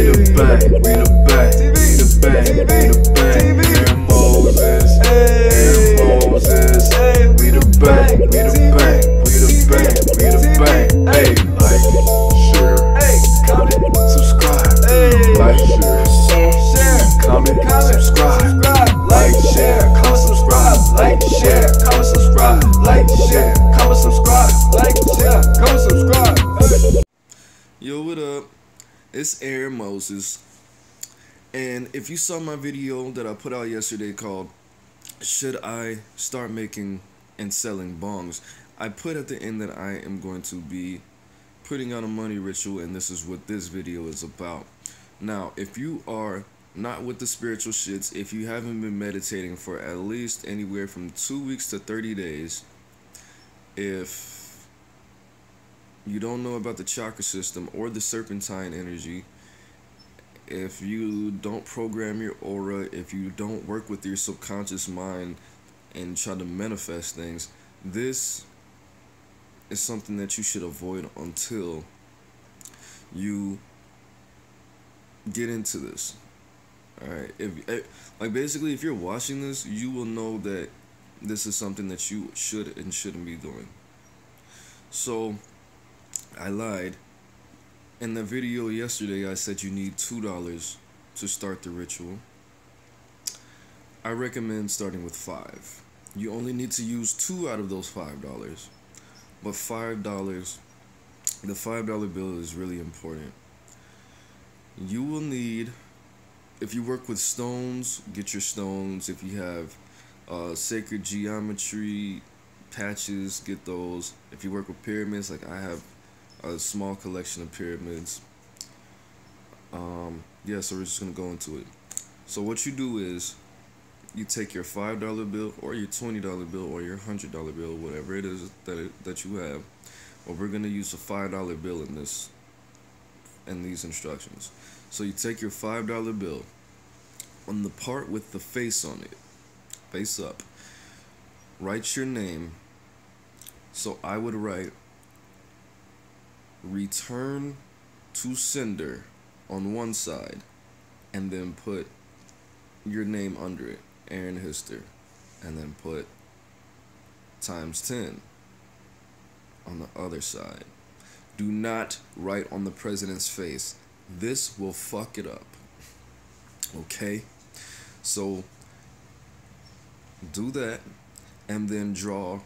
the bang, we the bang, we the bang, we the bang. AaroniMoses, AaroniMoses, we the bang, we the bang, we the bang, we the bang. Hey, like, share, comment, subscribe, like, share, comment, subscribe, like, share, comment, subscribe, like, share, comment, subscribe, like, share, comment, subscribe, like, share, comment, subscribe. Yo, what up? It's AaroniMoses, and if you saw my video that I put out yesterday called "Should I Start Making and Selling Bongs?", I put at the end that I am going to be putting out a money ritual, and this is what this video is about. Now, if you are not with the spiritual shits, if you haven't been meditating for at least anywhere from 2 weeks to 30 days, if you don't know about the chakra system or the serpentine energy, if you don't program your aura, if you don't work with your subconscious mind and try to manifest things, this is something that you should avoid until you get into this. Alright, like basically if you're watching this, you will know that this is something that you should and shouldn't be doing. So I lied. In the video yesterday, I said you need $2 to start the ritual. I recommend starting with $5. You only need to use 2 out of those $5. But $5, the $5 bill is really important. You will need, if you work with stones, get your stones. If you have sacred geometry patches, get those. If you work with pyramids, like I have a small collection of pyramids. Yeah, so we're just gonna go into it. So what you do is you take your $5 bill or your $20 bill or your $100 bill, whatever it is that you have. Well, we're gonna use a $5 bill in these instructions. So you take your $5 bill, on the part with the face on it, face up, write your name. So I would write "Return to Sender" on one side, and then put your name under it, Aaron Hister, and then put ×10 on the other side. Do not write on the president's face. This will fuck it up. Okay? So do that, and then draw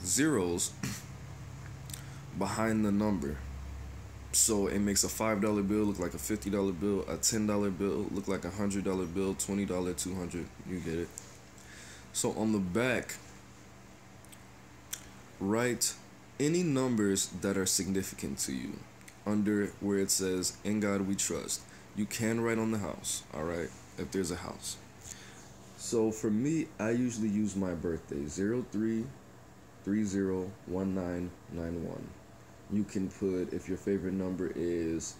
zeros behind the number, so it makes a $5 bill look like a $50 bill, a $10 bill look like a $100 bill, $20, $200, you get it. So on the back, write any numbers that are significant to you under where it says "In God We Trust." You can write on the house, alright, if there's a house. So for me, I usually use my birthday, 03301991. You can put, if your favorite number is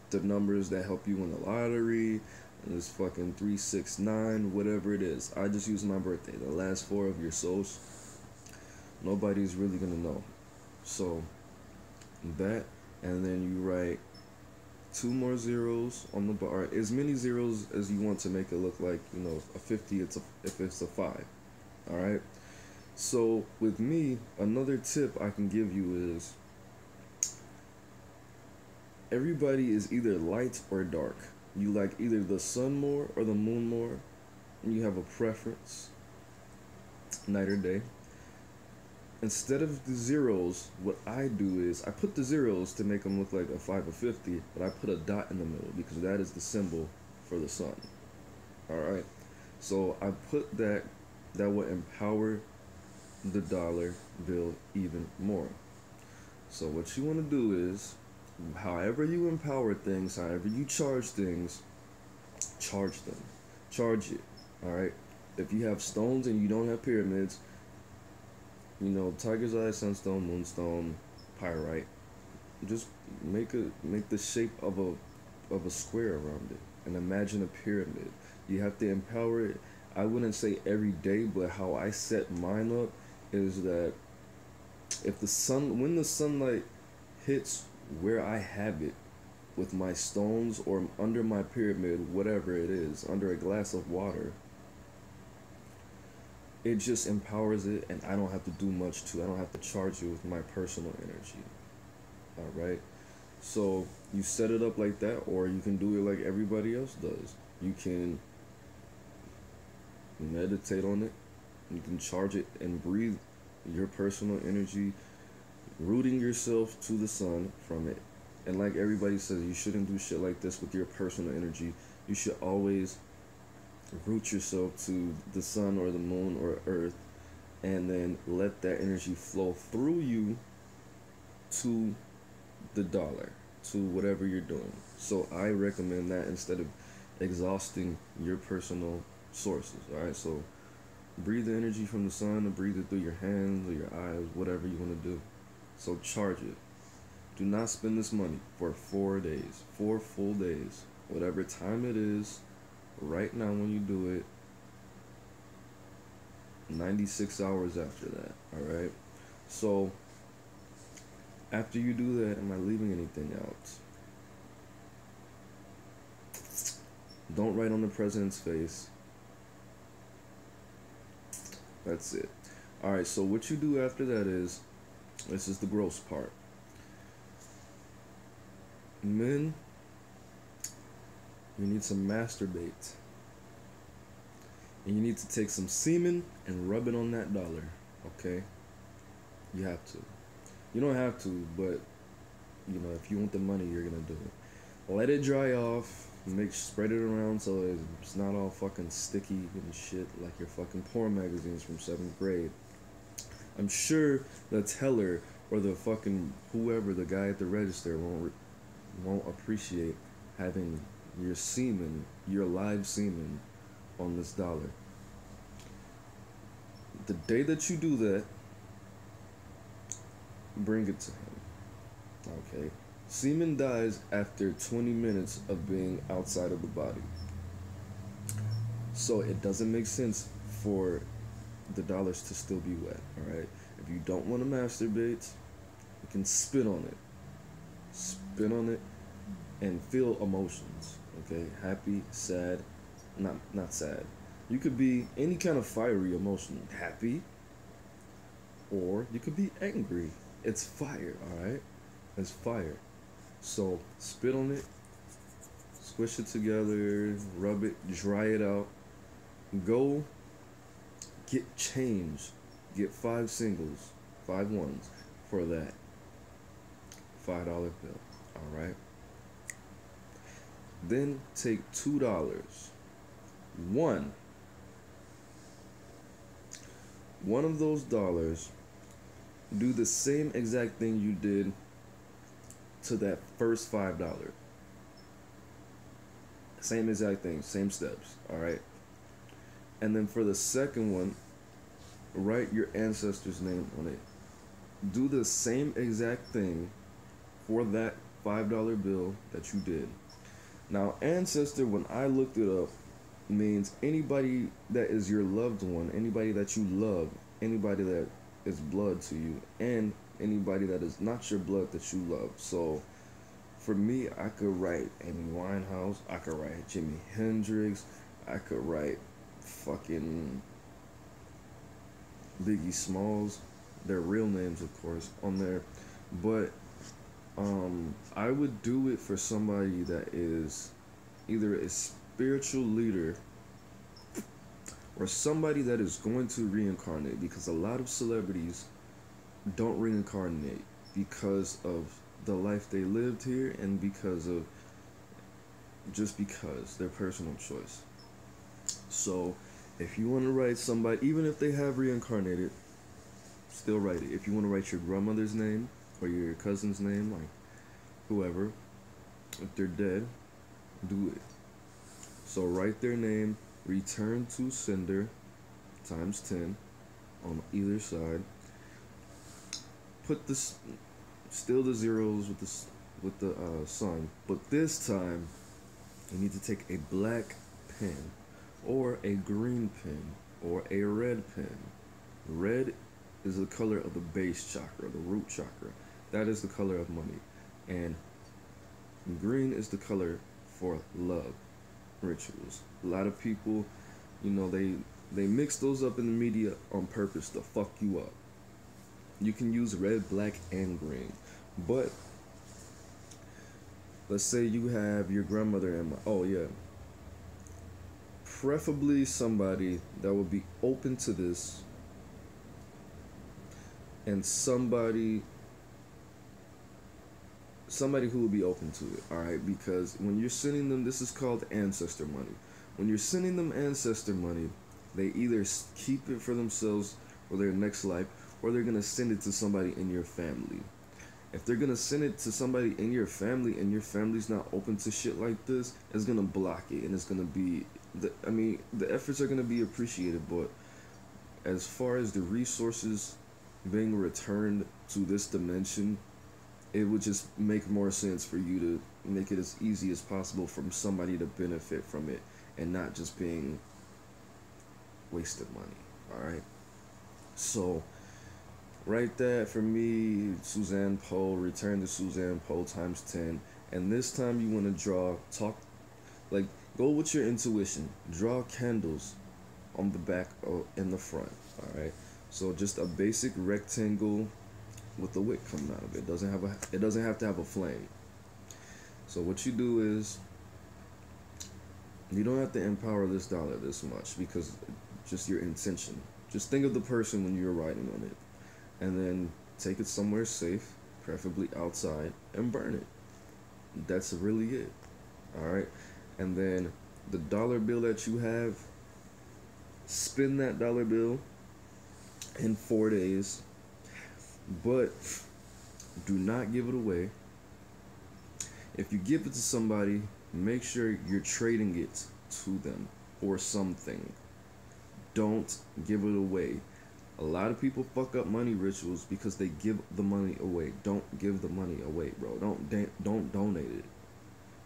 the numbers that help you win the lottery, and it's fucking 369, whatever it is. I just use my birthday, the last 4 of your socials. Nobody's really gonna know. So that, and then you write 2 more zeros on the bar, as many zeros as you want to make it look like, you know, a 50 if it's a 5. Alright? So with me, another tip I can give you is, everybody is either light or dark. You like either the sun more or the moon more, and you have a preference, night or day. Instead of the zeros, what I do is I put the zeros to make them look like a 5 or 50, but I put a dot in the middle because that is the symbol for the sun. Alright? So I put that will empower the dollar bill even more. So what you want to do is, however you empower things, however you charge things, charge them. Charge it. Alright? If you have stones and you don't have pyramids, you know, tiger's eye, sunstone, moonstone, pyrite, just make the shape of a square around it and imagine a pyramid. You have to empower it. I wouldn't say every day, but how I set mine up is that if when the sunlight hits where I have it, with my stones or under my pyramid, whatever it is, under a glass of water, it just empowers it, and I don't have to do much to. I don't have to charge you with my personal energy. All right. So you set it up like that, or you can do it like everybody else does. You can meditate on it. You can charge it and breathe your personal energy, rooting yourself to the sun from it. And like everybody says, you shouldn't do shit like this with your personal energy. You should always root yourself to the sun or the moon or earth, and then let that energy flow through you to the dollar, to whatever you're doing. So I recommend that instead of exhausting your personal sources. All right, so breathe the energy from the sun and breathe it through your hands or your eyes, whatever you want to do. So charge it. Do not spend this money for 4 days, 4 full days, whatever time it is. Right now, when you do it, 96 hours after that. All right. So after you do that, am I leaving anything out? Don't write on the president's face. That's it. All right. So what you do after that is, this is the gross part. Men, you need to masturbate. And you need to take some semen and rub it on that dollar. Okay? You have to. You don't have to, but you know, if you want the money, you're gonna do it. Let it dry off. Spread it around so it's not all fucking sticky and shit like your fucking porn magazines from 7th grade. I'm sure the teller or the fucking whoever, the guy at the register, won't appreciate having your semen, your live semen, on this dollar. The day that you do that, bring it to him. Okay? Semen dies after 20 minutes of being outside of the body. So it doesn't make sense for the dollars to still be wet. Alright? If you don't want to masturbate, you can spit on it. Spit on it and feel emotions. Okay? Happy, sad, not sad. You could be any kind of fiery emotion. Happy, or you could be angry. It's fire, alright? It's fire. So spit on it, squish it together, rub it, dry it out. Go get change. Get 5 singles, 5 ones for that $5 bill. Alright? Then take $2. One of those dollars, do the same exact thing you did to that first $5. Same exact thing, same steps, alright? And then for the second one, write your ancestor's name on it. Do the same exact thing for that $5 bill that you did. Now, ancestor, when I looked it up, means anybody that is your loved one, anybody that you love, anybody that is blood to you, and anybody that is not your blood that you love. So for me, I could write Amy Winehouse, I could write Jimi Hendrix, I could write fucking Biggie Smalls, their real names of course on there, but I would do it for somebody that is either a spiritual leader or somebody that is going to reincarnate, because a lot of celebrities don't reincarnate because of the life they lived here and because of their personal choice. So if you want to write somebody, even if they have reincarnated, still write it. If you want to write your grandmother's name or your cousin's name, like whoever, if they're dead, do it. So write their name, return to sender times 10 on either side. Put this, still the zeros with the sun, but this time you need to take a black pen or a green pen or a red pen. Red is the color of the base chakra, the root chakra. That is the color of money. And Green is the color for love rituals. A lot of people, they mix those up in the media on purpose to fuck you up. You can use red, black, and green. But let's say you have your grandmother and preferably somebody that would be open to this, and somebody who will be open to it, all right? Because when you're sending them, this is called ancestor money. When you're sending them ancestor money, they either keep it for themselves or their next life, or they're gonna send it to somebody in your family. If they're gonna send it to somebody in your family and your family's not open to shit like this, it's gonna block it, and it's gonna be the efforts are gonna be appreciated, but as far as the resources being returned to this dimension, it would just make more sense for you to make it as easy as possible for somebody to benefit from it and not just being wasted money. All right. So write that for me, Suzanne Poe, return to Suzanne Poe times 10. And this time you want to go with your intuition. Draw candles on the back or in the front. All right. So just a basic rectangle with the wick coming out of it. It doesn't have to have a flame. So what you do is, you don't have to empower this dollar this much, because just your intention. Just think of the person when you're writing on it, and then take it somewhere safe, preferably outside, and burn it. That's really it. All right. And then the dollar bill that you have, spin that dollar bill in 4 days, but do not give it away. If you give it to somebody, make sure you're trading it to them or something. Don't give it away. A lot of people fuck up money rituals because they give the money away. Don't give the money away, bro. Don't donate it.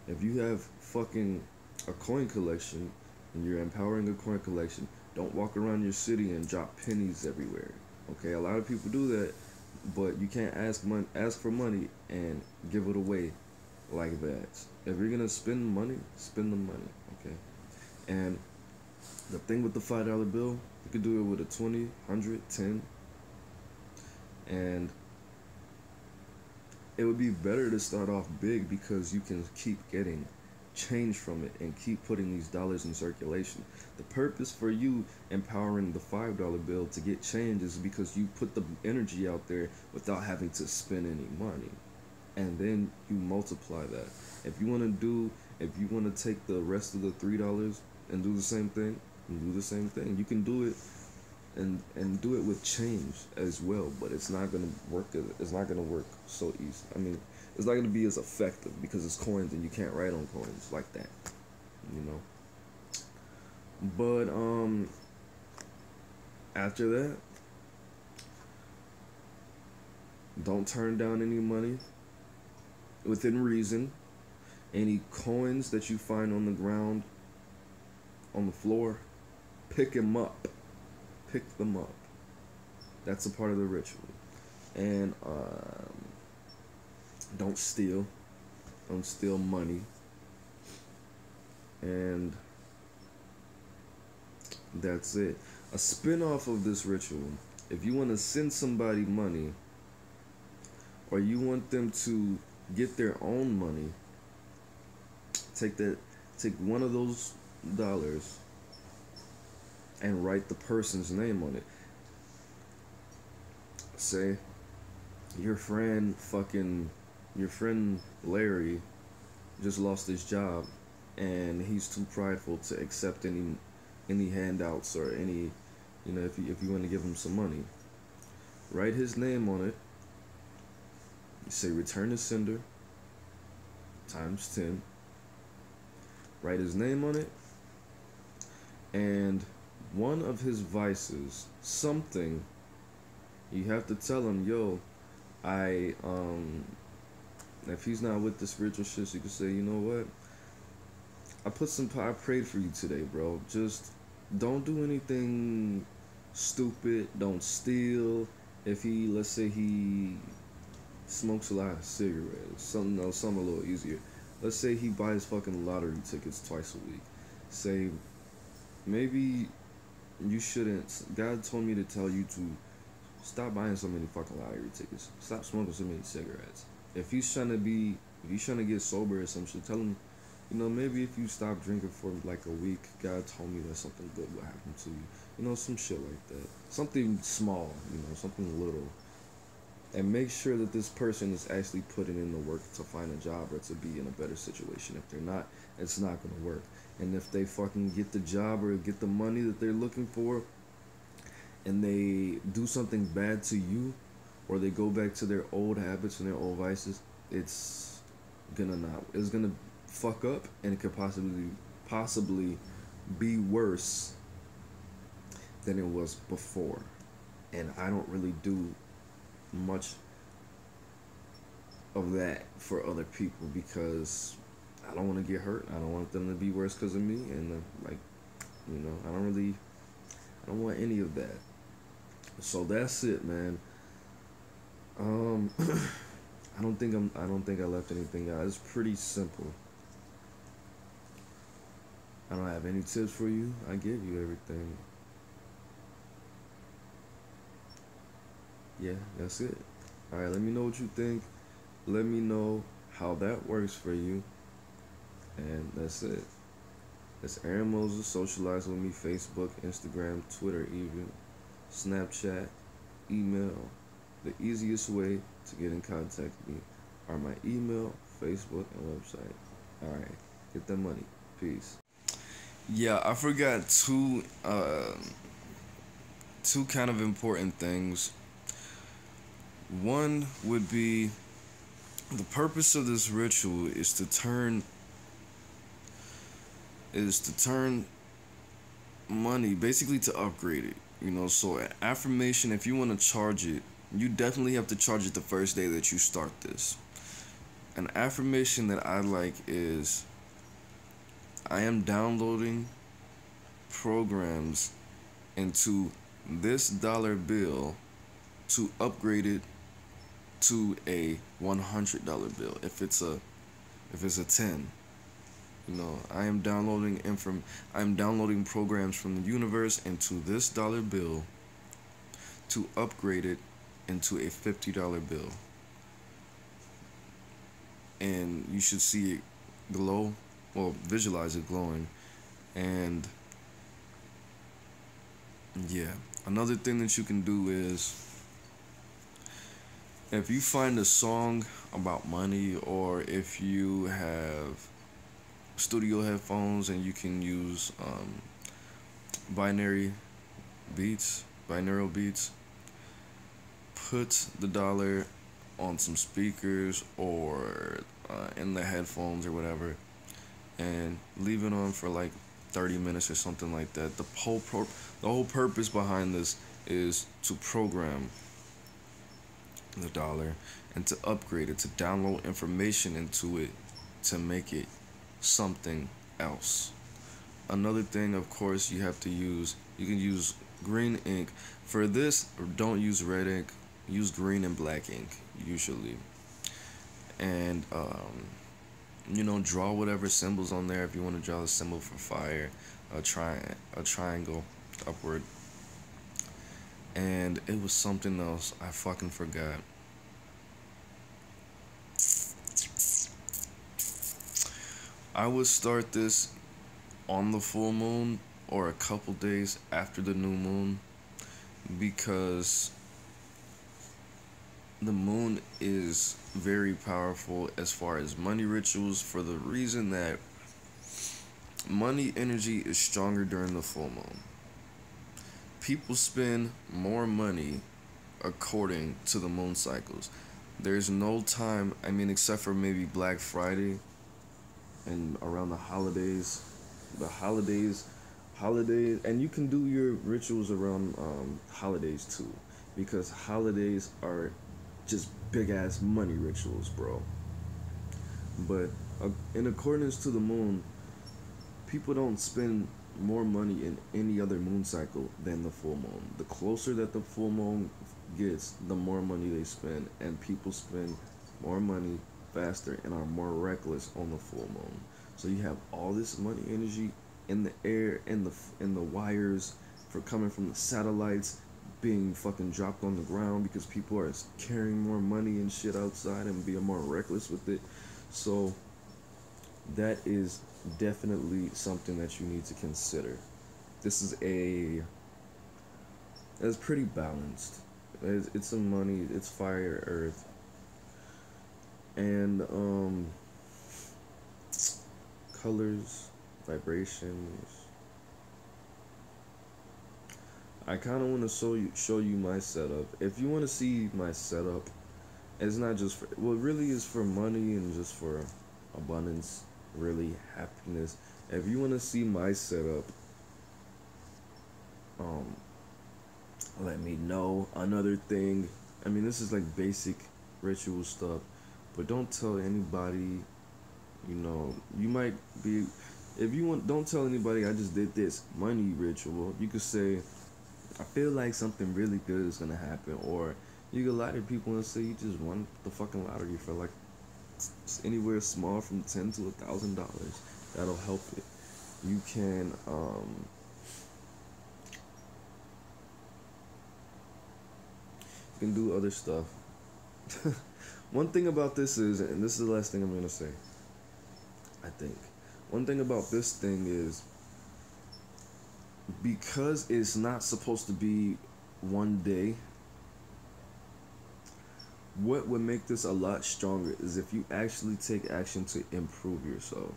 If you have fucking a coin collection and you're empowering a coin collection, don't walk around your city and drop pennies everywhere. Okay, a lot of people do that, but you can't ask for money and give it away like that. If you're gonna spend money, spend the money. Okay. And the thing with the $5 bill, you could do it with a 20, 100, 10, and it would be better to start off big because you can keep getting change from it and keep putting these dollars in circulation. The purpose for you empowering the $5 bill to get change is because you put the energy out there without having to spend any money, and then you multiply that. If you want to take the rest of the $3 and do the same thing, you can do it and do it with change as well, but it's not gonna work so easy. I mean, it's not gonna be as effective because it's coins and you can't write on coins like that, But after that, don't turn down any money within reason. Any coins that you find on the ground, on the floor, pick them up. Pick them up. That's a part of the ritual. And don't steal. Don't steal money. And that's it. A spin-off of this ritual, if you want to send somebody money, or you want them to get their own money, take one of those dollars and write the person's name on it. Say your friend Larry just lost his job and he's too prideful to accept any handouts or any, if you want to give him some money, write his name on it. You say return to sender times 10. Write his name on it, and one of his vices, something, you have to tell him, yo, if he's not with the spiritual shit, you can say, you know what, I prayed for you today, bro. Just don't do anything stupid. Don't steal. If let's say he smokes a lot of cigarettes, something a little easier. let's say he buys fucking lottery tickets twice a week. Say, maybe you shouldn't. God told me to tell you to stop buying so many fucking lottery tickets. Stop smoking so many cigarettes. If he's trying to get sober or some shit, tell him, maybe if you stop drinking for like a week, God told me that something good will happen to you. Some shit like that. Something small, something little. And make sure that this person is actually putting in the work to find a job or to be in a better situation. If they're not, it's not going to work. And if they fucking get the job or get the money that they're looking for and they do something bad to you, or they go back to their old habits and their old vices, it's gonna fuck up, and it could possibly be worse than it was before. And I don't really do much of that for other people because I don't want to get hurt. I don't want them to be worse because of me, and I don't want any of that. So that's it, man. I don't think I left anything out. It's pretty simple. I don't have any tips for you. I give you everything. Yeah, that's it. Alright, let me know what you think. Let me know how that works for you. And that's it. It's AaroniMoses. Socialize with me. Facebook, Instagram, Twitter even. Snapchat, email. The easiest way to get in contact with me are my email, Facebook, and website. Alright, get that money. Peace. Yeah, I forgot two kind of important things. One would be the purpose of this ritual is to turn money, basically to upgrade it. So an affirmation, if you want to charge it, you definitely have to charge it the first day that you start this. An affirmation that I like is, I am downloading programs into this dollar bill to upgrade it to a $100 bill. If it's a 10, I am downloading programs from the universe into this dollar bill to upgrade it into a $50 bill. And you should see it glow, or visualize it glowing. And yeah, another thing that you can do is, if you find a song about money, or if you have studio headphones and you can use binaural beats, put the dollar on some speakers or in the headphones or whatever, and leave it on for like 30 minutes or something like that. The whole purpose behind this is to program the dollar and to upgrade it, to download information into it, to make it something else. Another thing, of course, you can use green ink for this, or don't use red ink. Use green and black ink usually, and draw whatever symbols on there. If you want to draw a symbol for fire, a triangle upward, and it was something else I fucking forgot. I would start this on the full moon or a couple days after the new moon, because the moon is very powerful as far as money rituals, for the reason that money energy is stronger during the full moon. People spend more money according to the moon cycles. There's no time, except for maybe Black Friday and around the holidays, and you can do your rituals around holidays too, because holidays are just big ass money rituals, bro. But in accordance to the moon, people don't spend more money in any other moon cycle than the full moon. The closer that the full moon gets, the more money they spend, and people spend more money faster and are more reckless on the full moon. So you have all this money energy in the air, in the wires for coming from the satellites being fucking dropped on the ground because people are carrying more money and shit outside and being more reckless with it. So that is definitely something that you need to consider. This is it's pretty balanced. It's some money, it's fire, earth, and colors, vibrations. I kind of want to show you my setup. If you want to see my setup, it's not just for, well, it really is for money and just for abundance, really happiness. If you want to see my setup, let me know. Another thing, I mean, this is like basic ritual stuff, but don't tell anybody. You know, you might be, if you want, don't tell anybody I just did this money ritual. You could say, I feel like something really good is gonna happen, or you could lie to people and say you just won the fucking lottery for like anywhere small from $10 to $1,000. That'll help it. You can do other stuff. One thing about this is, and this is the last thing I'm gonna say, I think, one thing about this thing is, because it's not supposed to be one day, what would make this a lot stronger is if you actually take action to improve yourself.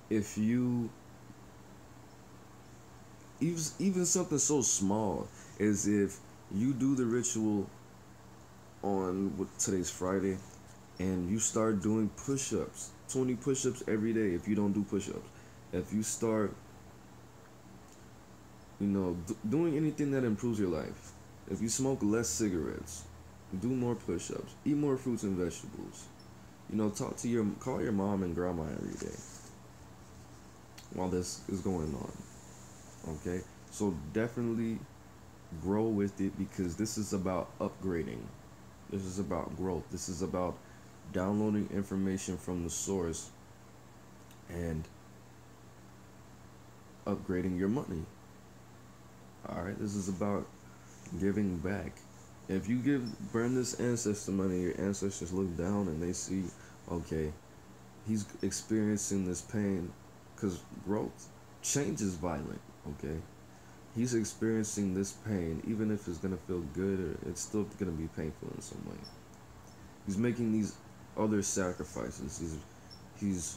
If you, even something so small as if you do the ritual on today's Friday and you start doing push-ups, 20 push-ups every day. If you don't do push-ups, if you start, you know, doing anything that improves your life, if you smoke less cigarettes, do more push-ups, eat more fruits and vegetables, you know, call your mom and grandma every day while this is going on. Okay, so definitely grow with it, because this is about upgrading. This is about growth. This is about downloading information from the source and upgrading your money. Alright, this is about giving back. If you burn this ancestor money, your ancestors look down and they see, okay, he's experiencing this pain, because growth, change is violent, okay? He's experiencing this pain, even if it's gonna feel good, or it's still gonna be painful in some way. He's making these other sacrifices. He's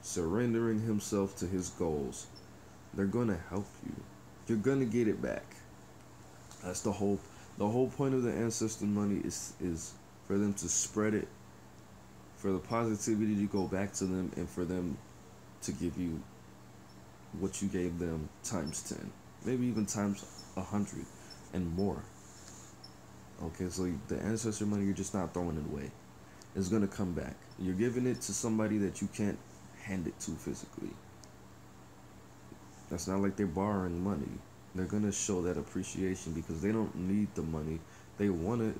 surrendering himself to his goals. They're gonna help you. You're gonna get it back. That's the whole point of the ancestor money is for them to spread it, for the positivity to go back to them, and for them to give you what you gave them times 10. Maybe even times 100 and more. Okay, so the ancestor money, you're just not throwing it away. It's gonna come back. You're giving it to somebody that you can't hand it to physically. That's not like they're borrowing money. They're gonna show that appreciation because they don't need the money. They wanna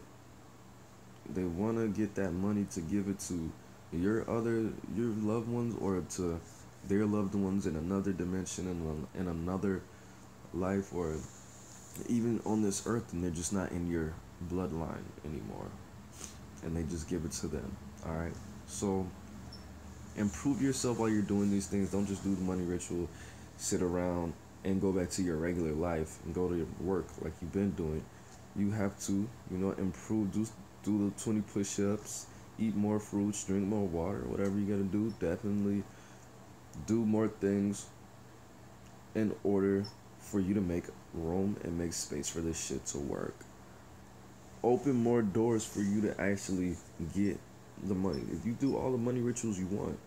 get that money to give it to your loved ones, or to their loved ones in another dimension, in another life, or even on this earth, and they're just not in your bloodline anymore, and they just give it to them. All right, so improve yourself while you're doing these things. Don't just do the money ritual, sit around and go back to your regular life and go to your work like you've been doing. You have to, you know, improve. Do the 20 push-ups, eat more fruits, drink more water, whatever you gotta do. Definitely do more things in order for you to make room and make space for this shit to work. Open more doors for you to actually get the money. If you do all the money rituals you want,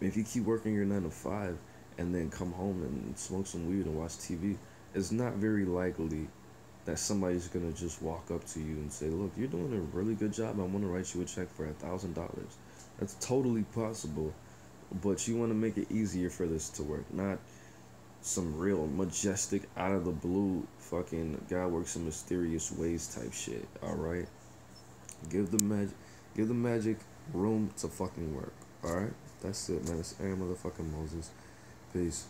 if you keep working your 9 to 5 and then come home and smoke some weed and watch TV, it's not very likely that somebody's gonna just walk up to you and say, look, you're doing a really good job, I want to write you a check for $1,000. That's totally possible, but you want to make it easier for this to work, not some real majestic, out of the blue, fucking God works in mysterious ways type shit. All right, give Give the magic room to fucking work. Alright? That's it, man. It's AaroniMoses. Peace.